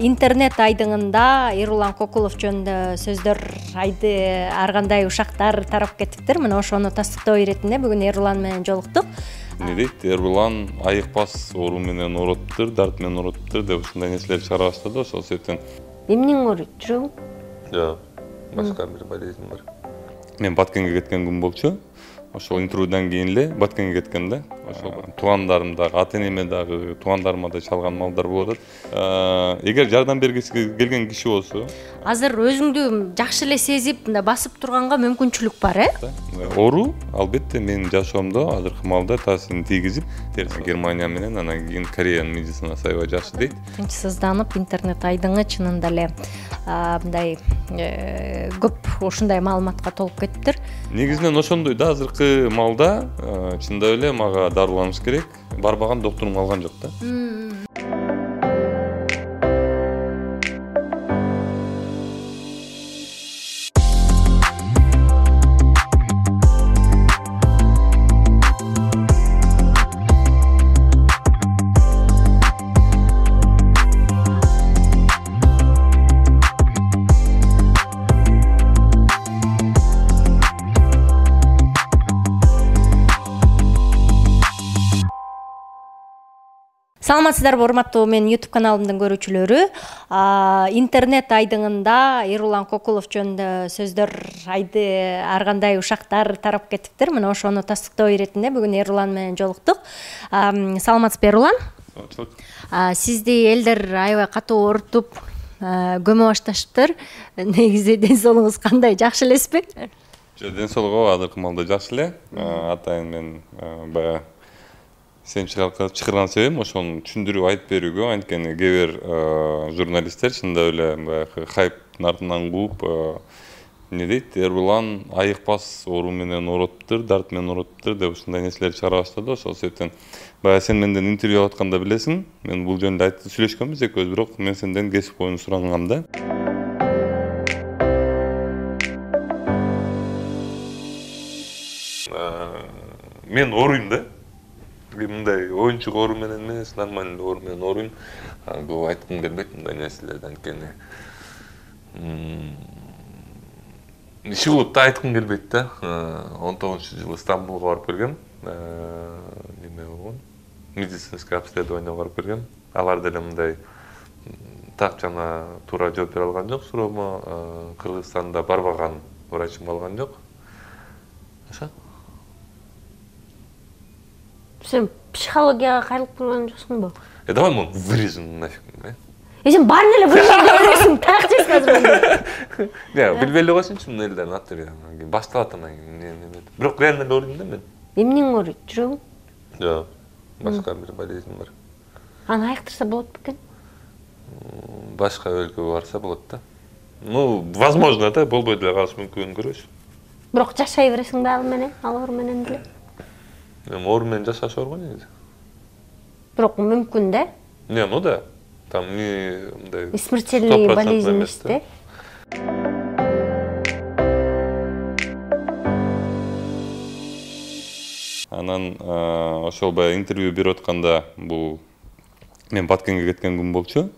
Интернет айдыңында Эрулан Кокулов жөнүндө сөздөр айды ар кандай ушактар тарап кетиптир. Мына ошону тастыктоо иретинде бүгүн Эрулан менен жолуктук. Эмне дейт? Эрулан айыкпас оору менен ооротуптур, дарт менен ооротуптур деп ушундай нерселерди чыгара баштады. Ошол себептен эмнең ооруйт? Жүрөгүң? Жок, башка бир болезнь бар. Мен Баткенге кеткен күн болчу. Ошол интервьюдан кийин эле Баткенге кеткен да. Ошол туугандарым дагы, ата-энеме дагы, туугандарыма да чалган малдар болуп атат. Эгер жардам бергиси келген киши болсо, Азыр өзүңдү жакшы эле сезип, мындай басып турганга мүмкүнчүлүк бар, оору албетте менин жашоомдо азыркы маалда таасирин тийгизип, Германия менен анан кийин Кореянын медицинасы аябай жакшы дейт. Тынчсызданып, интернет айдыңы чынында эле мындай көп ушундай маалыматка толуп кетиптир. Негизинен ошондой да, азыркы маалда чындап эле мага дарыланыш керек. Барбаган доктурум алган жок да. Саламатсыздарбы, урматтуу менин YouTube каналымдын көрүүчүлөрү. Интернет айдыңында Эрулан Кокулов жөнүндө сөздөр айды ар кандай ушактар тарап кетиптир. Мына ошону тастыктоо иретинде бүгүн Эрулан менен жолуктук. Саламатсызбы, Эрулан? Сизди элдер аябай катуу оорутуп, көмө башташыптыр. Негизи ден соолугуңуз кандай, жакшы элесизби? Ден соолугу азыркы маалда жакшы эле. Атайын мен баягы сен чыгарган себебим ошону түшүндүрүп айтып берүүгө. Анткени кээ бир журналисттер чындап эле баягы хайптын артынан кууп, эмне дейт? Эрулан айыкпас оору менен ооротуптур, дарт менен ооротуптур деп ушундай нерселерди чыгара баштады. Ошол себептен баягы сен менден интервью алып атканда билесиң, мен бул жөнүндө сүйлөшкөнбүз экөөбүз, бирок мен сенден кесип коюуну сурагам да. Мен ооруйм да. Мындай оюнчук оору менен эмес, нормальный оору менен ооруйм. Көп айткым келбейт мындай нерселерди, анткени иши кылып да айткым келбейт да. 19-жылы Стамбулга барып келгем. Неме болгон? Медицинский обследование барып келгем. Алар деле мындай так жана туура жооп бере алган жок суроомо. Кыргызстанда барбаган врачым алган жок. Ошо. Сен психологияга кайрылып турган жоксуңбу? Давай мы вырежем нафиг. Сен баарын эле вырежем бересиң, так дейсиң азыр. Билбей эле койсунчу мына элдердин аты. Башталат анан кийин. Бирок реально эле ооруйм да мен. Эмнең ооруйт? Жүрөгүң? Жок. Башка бир болезнь бар. Аны айыктырса болот бекен? Башка өлкөгө барса болот да. Возможно да, болбой деле калышы мүмкүн, көрөсүз. Бирок жашай бересиң да ал менен, ал оору менен деле. Оору менен жашаш оор го негизи. Бирок мүмкүн да. Ну да. Там не мындай смертельный болезнь эмес да. Анан ошол баягы интервью берип атканда бул мен Баткенге кеткен күн болчу.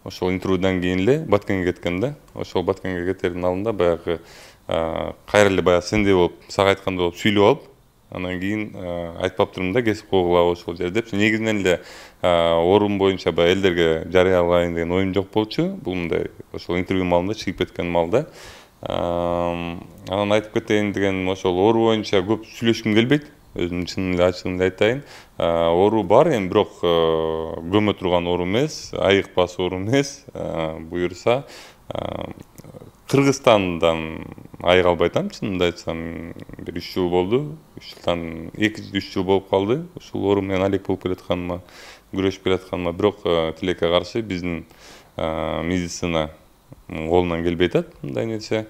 Ошол интервьюдан кийин эле Баткенге кеткен да. Ошол Баткенге кетердин алдында баягы кайра эле баягы сендей болуп, сага айткандай болуп сүйлөп алып, анан кийин айтпаптырмын да, кесип койгула ошол жер деп. Негизинен эле оорум боюнча баягы элдерге жарыялайын деген оюм жок болчу. Бул мындай ошол интервью маалында чыгып кеткен маалда. Анан айтып кетейин деген ошол оору боюнча көп сүйлөшкүм келбейт. Өзүмдүн чын эле ачыгын эле айтайын. Оору бар, эми бирок көмө турган оору эмес, айыкпас оору эмес. Буюрса Кыргызстандан айыга албай атам, чынымды айтсам, бир 3 жыл болду. 3 жылдан 2-3 жыл болуп калды. Ушул оору менен алек болуп келатканыма, күрөшүп келатканыма, бирок тилекке каршы биздин медицина колунан келбей атат мындай нерсе.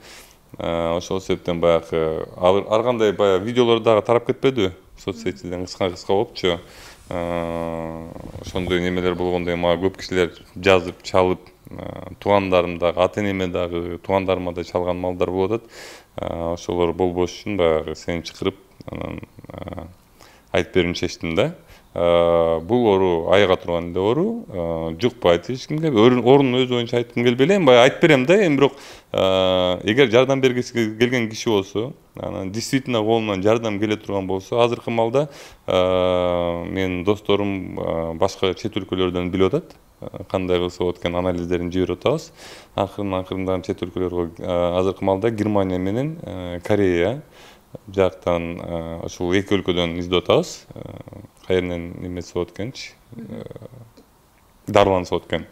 Ошол себептен баягы ар кандай баягы видеолор дагы тарап кетпедиби? Соцсетиден кыска болупчу. Ошондой немелер болгондо мага көп кишилер жазып, чалып, туугандарым дагы, ата-энеме дагы, туугандарыма да чалган малдар болуп атат. Ошолор болбош үчүн баягы сени чакырып, анан айтып берүүнү чечтим да. бул оору айыга турган эле оору, жукпайт эч кимге. Оорунун өз боюнча айткым келбей эле, баягы айтып берем да, эми бирок эгер жардам бергиси келген киши болсо, анан действительно колунан жардам келе турган болсо, азыркы малда менин досторум башка чет өлкөлөрдөн билип атат, кандай кылса болот экен анализдерин жиберип атабыз. Акырын чет өлкөлөргө азыркы малда Германия менен Корея жактан ошол эки өлкөдөн издеп атабыз. Кайеринен немеси болот экенчи, дарыланса болот экен.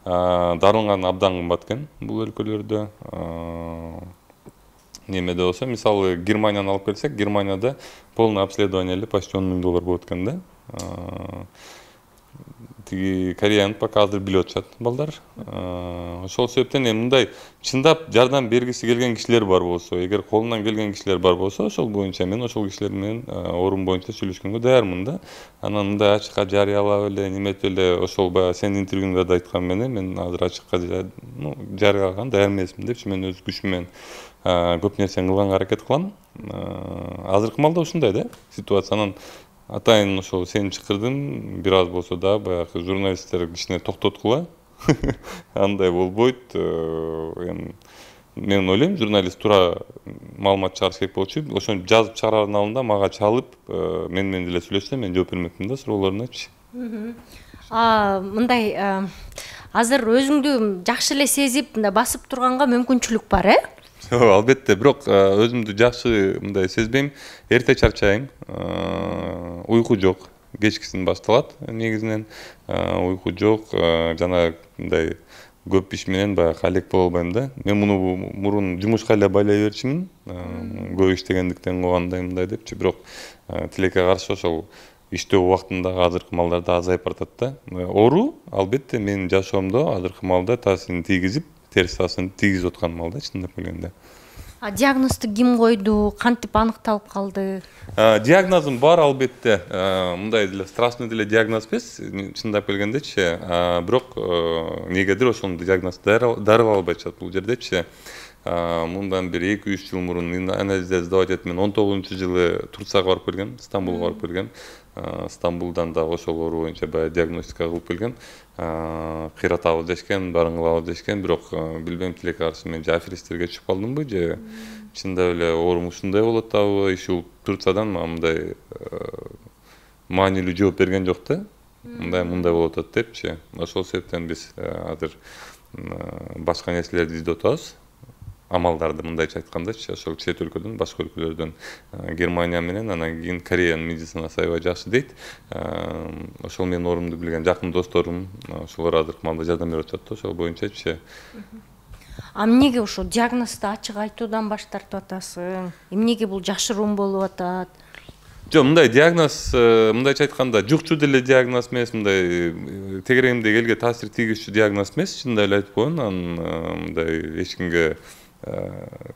Дарыланган абдан кымбат экен бул өлкөлөрдө. Немеде болсо, мисалы Германияны алып келсек, Германияда полный обследование эле почти $10,000 болот экен да. Тиги Кореяны пока азыр билип атышат балдар. Ошол себептен эми мындай чындап жардам бергиси келген кишилер бар болсо, эгер колунан келген кишилер бар болсо, ошол боюнча мен ошол кишилер менен орун боюнча сүйлөшкөнгө даярмын да. Анан мындай ачыкка жарыялап эле, неметип эле, ошол баягы сенин интервьюңда да айткан менен мен азыр ачыкка жарыялаган даяр эмесмин депчи, мен өз күчүм менен көп нерсени кылганга аракет кылам. Азыркы малда ушундай да ситуациянын атайын ошол сени чакырдым, бир аз болсо да баягы журналисттер кичине токтоткула. Андай болбойт. Эми мен ойлойм, журналист туура маалымат чыгарыш керек болчу. Ошону жазып чыгарардын алдында мага чалып, мен менен деле сүйлөшсө, мен жооп бермекмин да суроолоруначы. Мындай азыр өзүңдү жакшы эле сезип, басып турганга мүмкүнчүлүк бар, Албетте, бирок өзүмдү жакшы мындай сезбейм. Эрте чарчайм, уйку жок, кечкисин башталат негизинен. Уйку жок, жана мындай көп иш менен баягы алек боло албайм да. Мен муну мурун жумушка эле байлай берчимин, көп иштегендиктен кылгандай мындай депчи, бирок тилекке каршы ошол иштөө убактындагы азыркы малдарда азайып баратат да. Оору албетте менин жашоомдо азыркы малда таасирин тийгизип, терс таасирин тийгизип аткан малда чындап келгенде. Диагнозду ким койду, кантип аныкталып калды? Диагнозум бар албетте. Мындай деле страшный деле диагноз эмес, чындап келгендечи. Бирок негедир ошол диагнозду дарылап албайчат бул жердечи. Мындан бир 2-3 жыл мурун анализдер сдавать этип мен 19-жылы Турцияга барып келгем, Стамбулга барып келгем. Стамбулдан да ошол оору боюнча баягы диагностика кылып келгем. Кыйратабыз дешкен, баарын кылабыз дешкен, бирок билбейм, тилекке каршы мен же аферисттерге түшүп калдымбы, же чындап эле оорум ушундай болуп атабы. Иши Турциядан мындай маанилүү жооп берген жок да. Мындай болуп атат депчи. Ошол себептен биз азыр башка нерселерди издеп атабыз. Амалдарды мындайча айткандачы, ошол чет өлкөдөн, башка өлкөлөрдөн Германия менен, анан кийин Кореянын медицинасы аябай жакшы дейт. Ошол менин оорумду билген жакын досторум, ошолор азыркы маалда жардам берип атышат да, ошол боюнчачы. Эмнеге ошол диагнозду ачык айтуудан баш тартып атасың? Эмнеге бул жашыруун болуп атат? Жок, мындай диагноз, мындайча айтканда, жукчу деле диагноз эмес, мындай тегерегимде элге таасир тийгизчү диагноз эмес, чындап эле айтып коеюн. Анан мындай эч кимге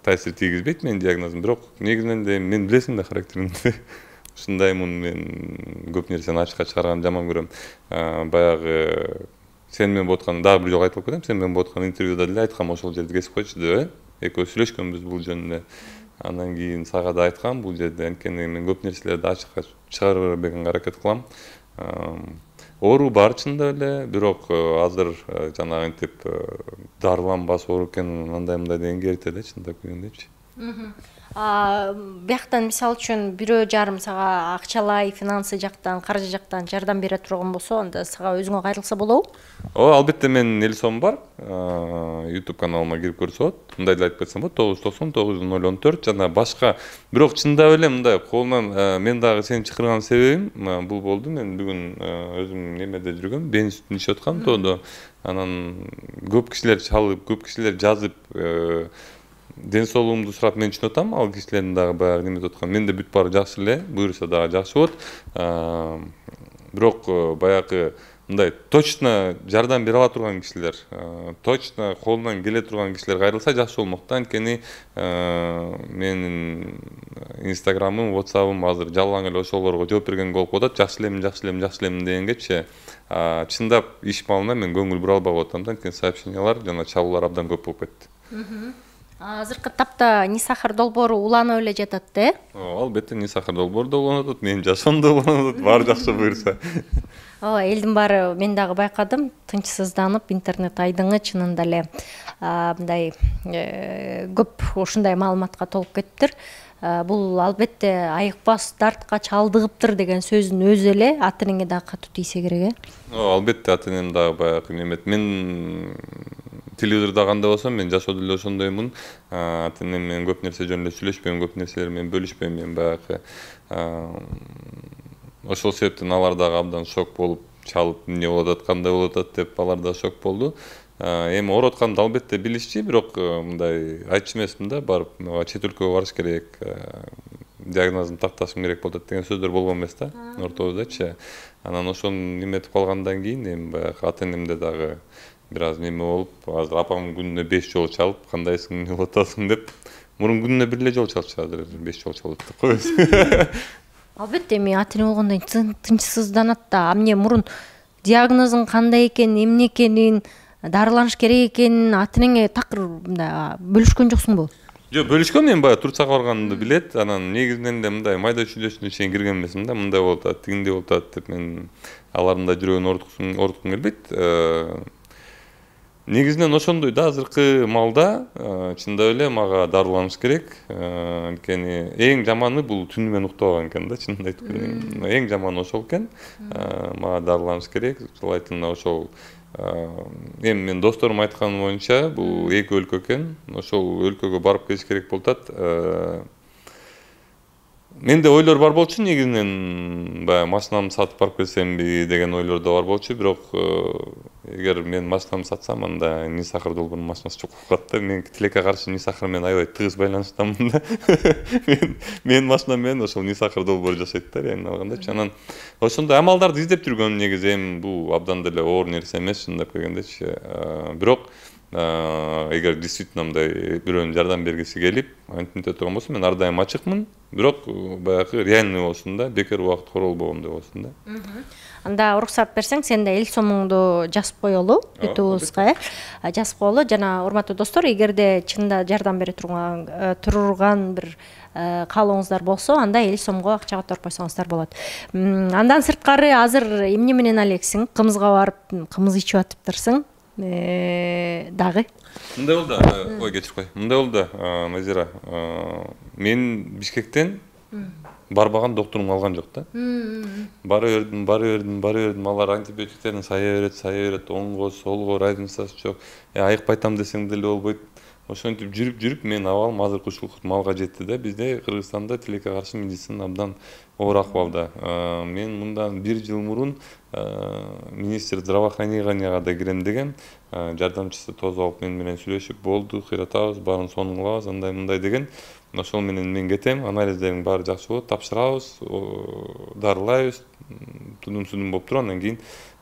таасир тийгизбейт менин диагнозум, бирок негизинен де мен билесиң да характеримди. Ушундаймын, мен көп нерсени ачыкка чыгарганды жаман көрөм. Баягы сен менен болуп аткан, дагы бир жолу айтып кетем, сен менен болуп аткан интервьюда деле айткам, ошол жерди кесип койчу деп, экөөбүз сүйлөшкөнбүз бул жөнүндө. Андан кийин сага да айткам бул жерде, анткени мен көп нерселерди ачыкка чыгара бергенге аракет кылам. Оору бар чындап эле, бирок азыр жанагы интип дарыланбас оору экен, андай мындай дегенге эрте эле чындап келгендечи. Бияктан мисалы үчүн бирөө жарым сага акчалай, финансы жактан, каржы жактан жардам бере турган болсо, анда сага өзүңө кайрылса болобу? Албетте менин Элисом бар. YouTube каналыма кирип көрсө болот. Мындай деле айтып кетсем болот, 990 жана башка. Бирок чындап эле мындай колунан мен дагы сени чакырган себебим бул болду. Мен бүгүн өзүм немеде жүргөм, бензин ичип аткам тоодо. Анан көп кишилер чалып, көп кишилер жазып, ден соолугумду сурап мен түшүнүп атам, ал кишилердин дагы баягы неме деп аткан. Менде бүт баары жакшы эле, буюрса дагы жакшы болот. Бирок баягы мындай точно жардам бере ала турган кишилер, точно колунан келе турган кишилер кайрылса жакшы болмок да. Анткени менин Инстаграмым, WhatsApp'ым азыр жалаң эле ошолорго жооп берген болуп атат. Жакшы элемин дегенгечи, чындап иш маалына мен көңүл бура албай атам да. Анткени сообщениялар жана чалуулар абдан көп болуп кетти. Азыркы тапта Нисахар долбоору уланып эле жатат да. Албетте Нисахар долбоор да уланып атат, менин жашоом да уланып атат, баары жакшы буюрса. Ооба, элдин баары мен дагы байкадым, тынчсызданып интернет айдыңы чынында эле мындай көп ушундай маалыматка толуп кетиптир. Бул албетте айыкпас дартка чалдыгыптыр деген сөздүн өзү эле ата энеңе дагы катуу тийсе керек, Албетте ата энем дагы баягы немет. Мен телевизордо кандай болсом, мен жашоодо деле ошондоймун. Ата энем менен көп нерсе жөнүндө сүйлөшпөйм, көп нерселер менен бөлүшпөйм. Мен баягы ошол себептен алар дагы абдан шок болуп, чалып, эмне болуп атат, кандай болуп атат деп алар да шок болду. Эми ооруп атканымды албетте билишчи, бирок мындай айтчу эмесмин да, барып чет өлкөгө барыш керек, диагнозун такташым керек болуп атат деген сөздөр болгон эмес да, ортобуздачы. Анан ошону неметип калгандан кийин эми баягы ата энемде дагы бир аз неме болуп, азыр апам күнүнө 5 жолу чалып, кандайсың, эмне болуп атасың деп, мурун күнүнө бир эле жолу чалчу, азыр 5 жолу чалып деп коебуз. Албетте эми ата эне болгондон кийин тынчсызданат да. Эмне мурун диагнозун кандай экенин, эмне экенин, дарыланыш керек экенин ата энеңе такыр мындай бөлүшкөн жоксуңбу? Жок, бөлүшкөн, мен баягы Турцияга барганымды билет. Анан негизинен эле мындай майда чүйдөсүнө чейин кирген эмесмин да, мындай болуп атат, тигиндей болуп атат деп мен алардын да жүрөгүн орткум келбейт. Негизинен ошондой да, азыркы малда чындап эле мага дарыланыш керек. Анткени эң жаманы бул түнү менен уктабаган экен да, чынын айтып кетейин. Эң жаманы ошол экен. Мага дарыланыш керек. Желательно ошол эми мен досторум айтканы боюнча бул эки өлкө экен. Ошол өлкөгө барып келиш керек болуп атат. Менде ойлор бар болчу, негизинен баягы машинамды сатып барып келсемби деген ойлор да бар болчу, бирок эгер мен машинамды сатсам, анда Нисахар долбоорунун машинасы жок болуп калат да. Мен тилекке каршы Нисахар менен аябай тыгыз байланыштамын да. Менин машинам менен ошол Нисахар долбоору жашайт да, эми алгандачы. Анан ошондой амалдарды издеп жүргөм негизи. Эми бул абдан деле оор нерсе эмес, чындап келгендечи. Бирок эгер действительно мындай бирөөнүн жардам бергиси келип, антип турган болсо, мен ар дайым ачыкмын. Бирок баягы реальный болсун да, бекер убакыт королбогондой болсун да. Анда уруксат берсең, сен да эл сомуңду жазып коелу ютубубузга, жазып коелу. Жана урматтуу достор, эгерде чынында жардам бере турган бир каалооңуздар болсо, анда эл сомго акча которуп койсоңуздар болот. Андан сырткары азыр эмне менен алексиң? Кымызга барып, кымыз ичип атыптырсың дагы. Мындай болду, ой кечирип кой. Мындай болду, Назира. Мен Бишкектен барбаган докторумду алган жок да. Бара бердим, алар антибиотиктерин сая берет, оңго, солго, разницасы жок. Айыкпайтам десең деле болбойт. Ошентип жүрүп мен абалым азыркы ушул малга жетти да. Бизде Кыргызстанда тилекке каршы медицина абдан оор акыбалда. Мен мындан 1 жыл мурун министр здравоохранениега да кирем деген, жардамчысы тосуп алып мен менен сүйлөшүп, болду, кыйратабыз, баарын сонун кылабыз, андай мындай деген. Ошол менен мен кетем, анализдерин баары жакшы болот, тапшырабыз, дарылайбыз, тудум болуп туруп, андан кийин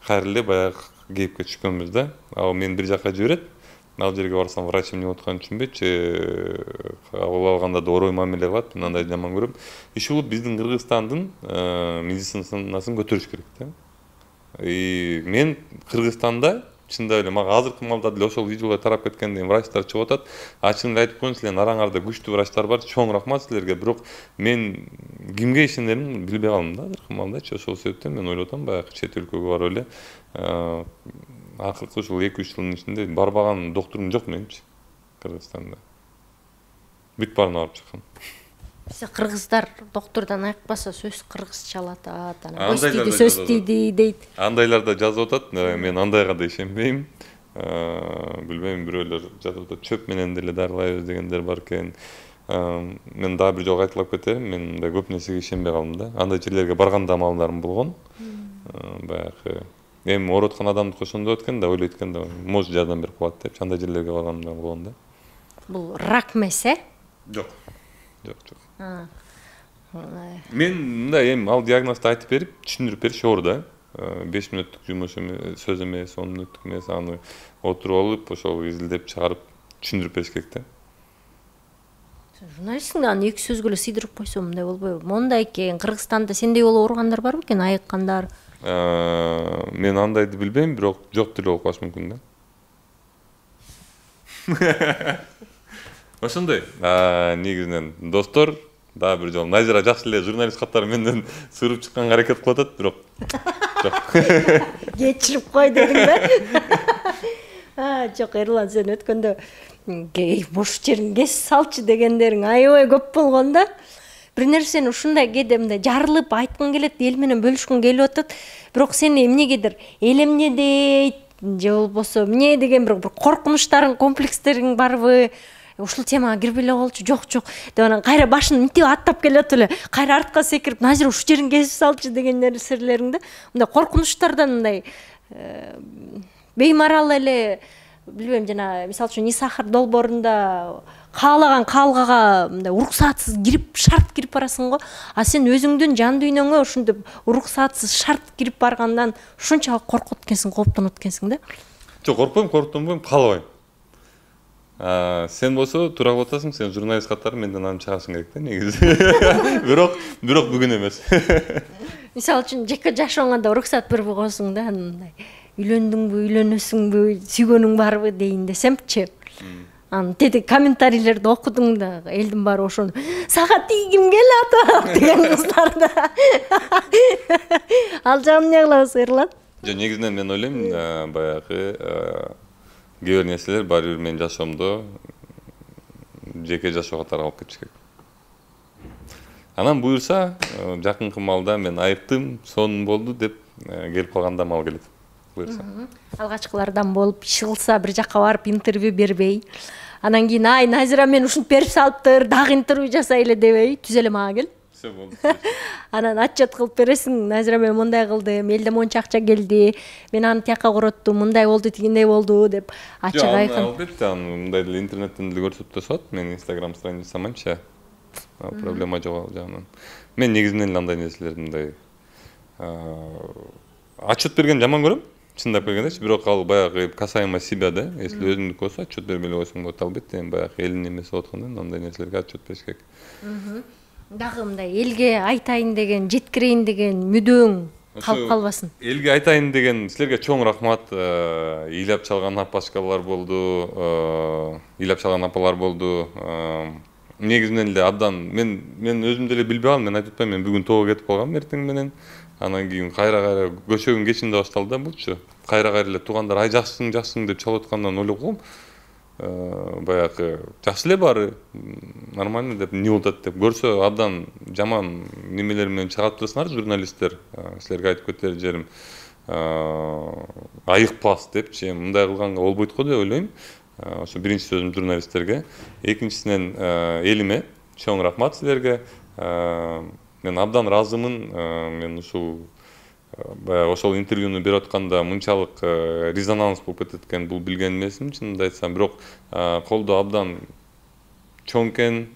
кайра эле баягы кейипке түшкөнбүз да. Ал мен бир жака жиберет. Ал жерге барсам, врач эмне болуп атканын түшүнбөйт, кабыл алганда да орой мамиле кылат, мен андайды жаман көрөм. Ушул биздин Кыргызстандын медицинасын көтөрүш керек да. Мен Кыргызстанда чындап эле мага азыркы малда деле ошол видеолор тарап кеткенден врачтар чыгып атат. Ачыгын айтып коеюн, силердин араңарда күчтүү врачтар бар, чоң рахмат силерге. Бирок мен кимге ишенеримди билбей калдым да азыркы малдачы. Ошол себептен мен ойлоп атам, баягы чет өлкөгө барып эле акыркы ушул 2-3 жылдын ичинде барбаган докторум жок менимчи Кыргызстанда. Бүт баарын барып чыккан. Биз кыргыздар доктордон айыкпаса сөз кыргызча алатат, анан көз сөз тийди дейт. Андайлар да жазып атат, мен андайга да ишенбейм. Билбейм, бирөөлөр жазып атат, чөп менен деле дарылайбыз дегендер бар экен. Мен дагы бир жолу айтылып кетерим, мен мындай көп нерсеге ишенбей калдым да. Андай жерлерге барганда маалдарым болгон. Баягы эми ооруп аткан адамды ошондой экен да, ойлойт экен да, может жардам берип коет деп, андай жерлерге барганда болгон да. Бул рак эмес, Жок. Мен мындай эми ал диагнозду айтып берип, түшүндүрүп бериш оор да. 5 мүнөттүк жумуш эмес, сөз эмес, 10 мүнөттүк эмес, аны отуруп алып, ошол изилдеп чыгарып түшүндүрүп бериш керек да. Журналистиң аны 2 сөзгө эле сыйдырып койсо мындай болбойбу? Мондай экен, Кыргызстанда сендей болуп ооругандар бар бекен, айыккандар? Мен андайды билбейм, бирок жок деле болуп калышы мүмкүн да. ошондой негизинен достор дагы бир жолу Назира жакшы эле журналист катары менден сырып чыкканга аракет кылып атат, бирок жок. Кечирип кой дедиң да? Жок, Эрлан, сен өткөндө бош жерин кесип салчы дегендериң аябай көп болгон да. Бир нерсени ушундай кээде мындай жарылып айткың келет, эл менен бөлүшкүң келип атат. Бирок сени эмнегедир эл эмне дейт же болбосо эмне деген бир коркунучтарың, комплекстериң барбы? Ушул темага кирбей эле болчу, жок деп анан кайра башын мынтип аттап келип эле, кайра артка секирип, Назира ушу жерин кесип салчы деген нерселериңди мындай коркунучтардан мындай беймарал эле, билбейм, жана мисалы үчүн Исахар долбоорунда каалаган калгага мындай уруксаатсыз кирип, шарт кирип барасың го. А сен өзүңдүн жан дүйнөңө ушинтип уруксаатсыз шарт кирип баргандан ушунчалык коркот экенсиң, кооптонот экенсиң да? Жок, коркпойм, кооптонбойм, каалабайм. Сен болсо туура кылып атасың, сен журналист катары менден анын чыгашың керек да негизи. Бирок бүгүн эмес. Мисалы үчүн жеке жашооңда уруксаат бербей койсуң да, мындай үйлөндүңбү, үйлөнөсүңбү, сүйгөнүң барбы дейин десемчи. Анан деди комментарийлерди окудуң да, элдин баары ошону сага тийгим келат деген кыздар да. Ал жагын эмне кылабыз, Эрлан? Жок, негизинен мен ойлойм, баягы кээ бир нерселер баары бир менин жашоомдо жеке жашоо катары алып кетиш керек. Анан буюрса, жакынкы маалда мен айыктым, сонун болду деп келип калганда мал келет. Буюрса. Алгачкылардан болуп, иш кылса бир жакка барып интервью бербей, анан кийин ай Назира мен ушинтип берип салыптыр, дагы интервью жасай эле дебей, түз эле мага кел. Все болду. Анан отчет кылып бересиң, Назира мен мындай кылдым, элде монча акча келди, мен аны тияка короттум, мындай болду, тигиндей болду деп ачык айкын. Албетте, аны мындай деле интернеттен деле көрсөтүп турушат, менин Instagram страницам анча. Проблема жок ал жагынан. Мен негизинен эле андай нерселерди мындай отчет берген жаман көрөм, чындап келгендечи, бирок ал баягы касаемо себя да, если өзүңдүк болсо отчет бербей эле койсоң болот, албетте, баягы элдин эмеси болуп атканда андай нерселерге отчет бериш керек. Дагы мындай элге айтайын деген, жеткирейин деген мүдөөң калып калбасын. Элге айтайын деген силерге чоң рахмат. Ыйлап чалган апашкалар болду, ыйлап чалган апалар болду. Негизинен эле абдан мен өзүм деле билбей калдым, мен айтып атпайм, мен бүгүн тоого кетип калгам эртең менен. Анан кийин кайра көчөгүн кечинде башталды да булчу. Кайра эле туугандар ай жакшысың деп чалып аткандан ойлоп калдым. Баягы жакшы эле баары, нормально деп, не болот деп көрсө абдан жаман немелер менен чыгып турасыңар журналисттер. Силерге айтып кетер жерим айыкпас депчи, мындай кылганга болбойт го деп ойлойм. Ошо биринчи сөзүм журналисттерге, экинчисинен элиме чоң рахмат силерге. Мен абдан ыраазымын. Мен ушул баягы ошол интервьюну берип атканда мынчалык резонанс болуп кетет экен, бул билген эмесмин, чынымды айтсам. Бирок колдоо абдан чоң экен.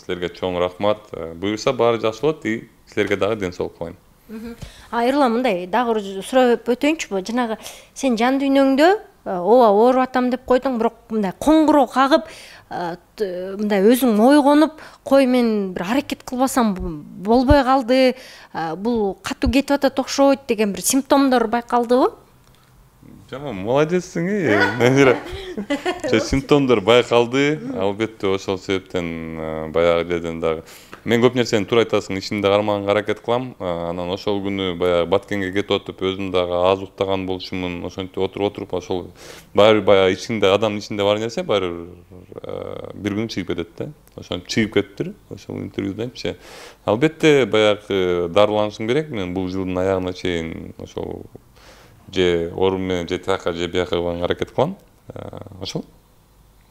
Силерге чоң рахмат. Буюрса баары жакшы болот, и силерге дагы ден соолук каалайм. Эрлан, мындай дагы сурап өтөйүнчү. Жанагы сен жан дүйнөңдө ооба ооруп атам деп койдуң, бирок мындай коңгуроо кагып, мындай өзүң ойгонуп, кой мен бир аракет кылбасам болбой калды, бул катуу кетип атат окшойт деген бир симптомдор байкалдыбы? Жаман, молодецсиң, Назира. Симптомдор байкалды, албетте ошол себептен баягы жерден дагы мен көп нерсени туура айтасың, ичимде кармаганга аракет кылам. Анан ошол күнү баягы Баткенге кетип атып, өзүм дагы аз уктаган болушумун, ошентип отуруп ошол баягы ичинде, адамдын ичинде бар нерсе баары бир күнү чыгып кетет да. Ошентип чыгып кетиптир, ошол интервьюдачы. Албетте баягы дарыланышым керек. Мен бул жылдын аягына чейин ошол же орун менен же тияка же бияка кылганга аракет кылам. Ошол.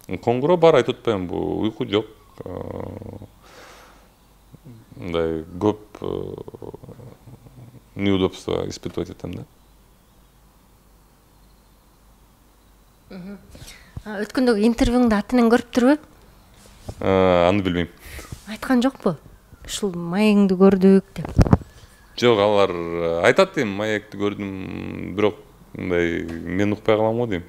Коңгуроо бар, айтып атпайм, бул уйку жок. Мындай көп неудобство испытывать этем, да. Өткөндөгү интервьюңду атынан көрүптүрбү? Аны билбейм. Айткан жокпу? Ушул маегиңди көрдүк деп. Жок, алар айтат дейм, маекти көрдүм, бирок мындай мен укпай калам го дейм.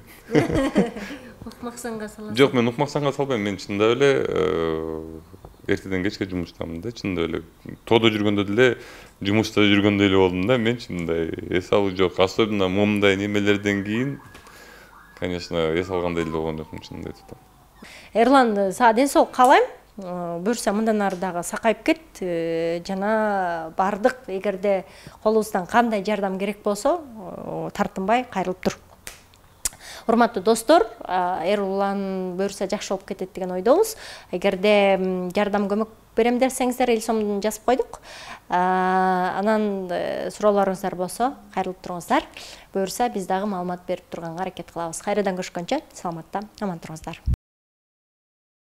Укмаксанга саласың? Жок, мен укмаксанга салбайм. Мен чындап эле эртеден кечке жумуштамын да, чындап эле. Тоодо жүргөндө деле, жумушта жүргөндө эле болдум да, мен чындай эс алуу жок. Особенно момундай немелерден кийин, конечно, эс алгандай эле болгон жокмун, чынымды айтып атам. Эрлан, сага ден соолук каалайм. Буюрса мындан ары дагы сакайып кет, жана бардык эгерде колубуздан кандай жардам керек болсо, тартынбай кайрылып тур. Урматтуу достор, Эрулан буюрса жакшы болуп кетет деген ойдобуз. Эгерде жардам көмөк берем десеңиздер, эл сомдон жазып койдук. Анан суроолоруңуздар болсо, кайрылып туруңуздар. Буюрса биз дагы маалымат берип турганга аракет кылабыз. Кайрадан көрүшкөнчө, саламатта, аман туруңуздар.